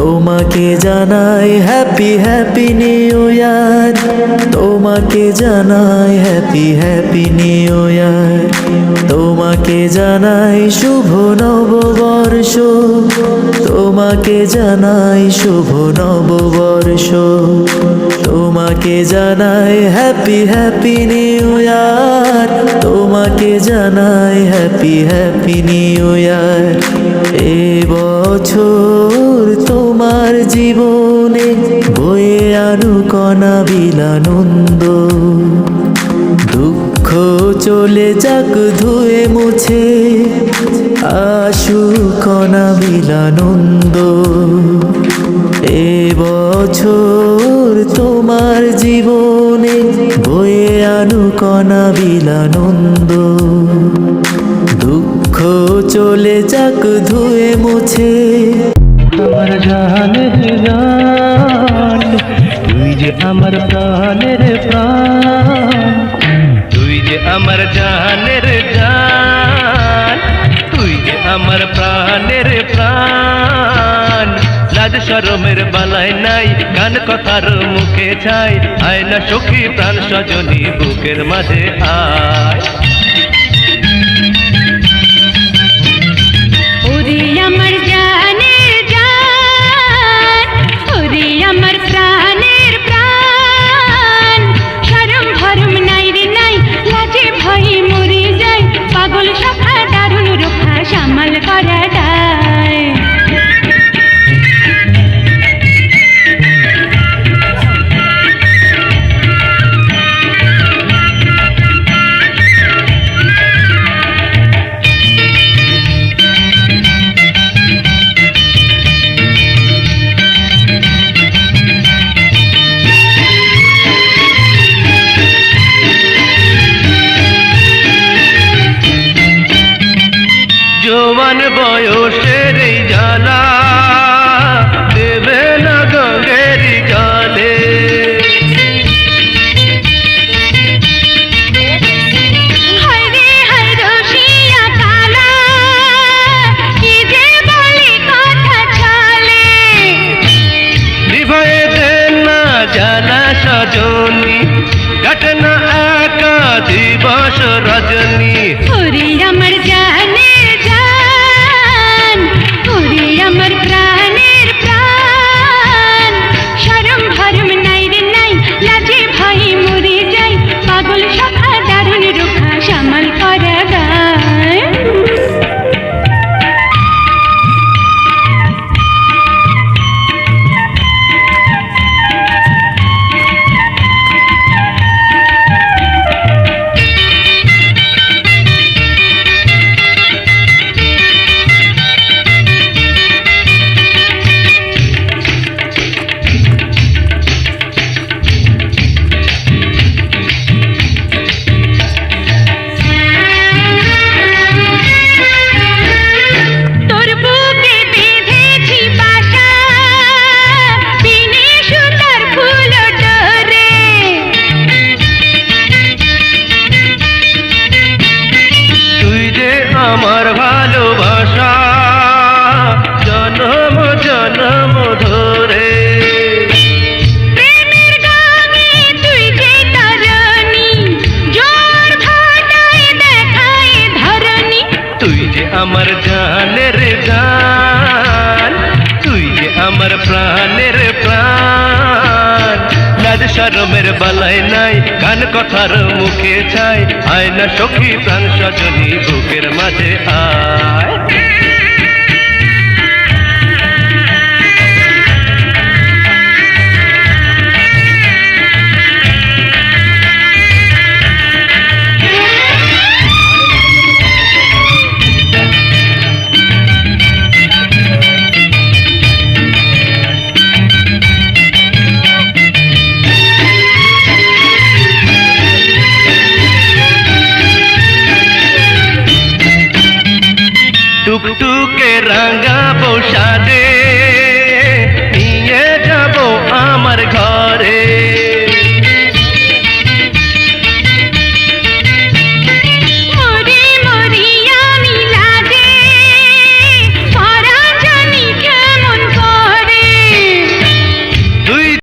তোমাকে জানাই happy happy new year, তোমাকে জানাই হ্যাপি হ্যাপি নিউ ইয়ার, তোমাকে জানাই শুভ নববর্ষ, তোমাকে জানাই শুভ নববর্ষ, তোমাকে জানাই হ্যাপি হ্যাপি নিউ ইয়ার, তোমাকে জানাই হ্যাপি হ্যাপি নিউ ইয়ার। এ বছর তোমার জীবনে বয়ে আনুক অনাবিল আনন্দ, দুঃখ চলে যাক ধুয়ে মুছে, আসুক অনাবিল আনন্দ। এ বছর তোমার জীবনে বয়ে আনুক অনাবিল আনন্দ, দুঃখ চলে যাক ধুয়ে মুছে। আমার জানের জান, তুই যে আমার প্রাণের প্রাণ, তুই যে আমার জানের জান, তুই যে আমার প্রাণের প্রাণ। লাজ শরমের বালাই নাই, গান কথার মুখে ছাই, আয় না সখী প্রাণ সজনী বুকের মাঝে আয়। ওরে আমার জানের জান, ওরে আমার প্রাণের প্রাণ, শরম ভরম নাই রে নাই, লাজে ভয়ে মরে যাই, পাগল সখা দারুণ রোখা সামাল করা দায়। জোয়ান বয়সের এই জ্বালা দেবে না গঙ্গের জলে, হায় রে হায় রসিয়া কালা, কি যে বলে কথা ছলে। নিভায়ে দেন না জ্বালা সজনী, কাটে না একা দিবস রজনী। ওরে আমার জানের জান, ওরে আমার প্রাণের প্রাণ, শরম ভরম নাই রে নাই, লাজে ভয়ে মরে যাই, পাগল সখা দারুণ রোখা সামাল করা দায়। তোর বুকে বেঁধেছি বাসা, বিনে সুতার ফুল ডোরে, তুই যে আমার ভালোবাসা জনম জনম ধরে, প্রেমের গানে তুই যে তারানি, জোর ভাটায় দেখায় ধরনি। তুই যে আমার জানের জান, তুই যে আমার প্রাণের প্রাণ। লাজ শরমের বালাই নাই, গান কথার মুখে ছাই, আয় না সখী প্রাণ সজনী বুকের মাঝে আয়।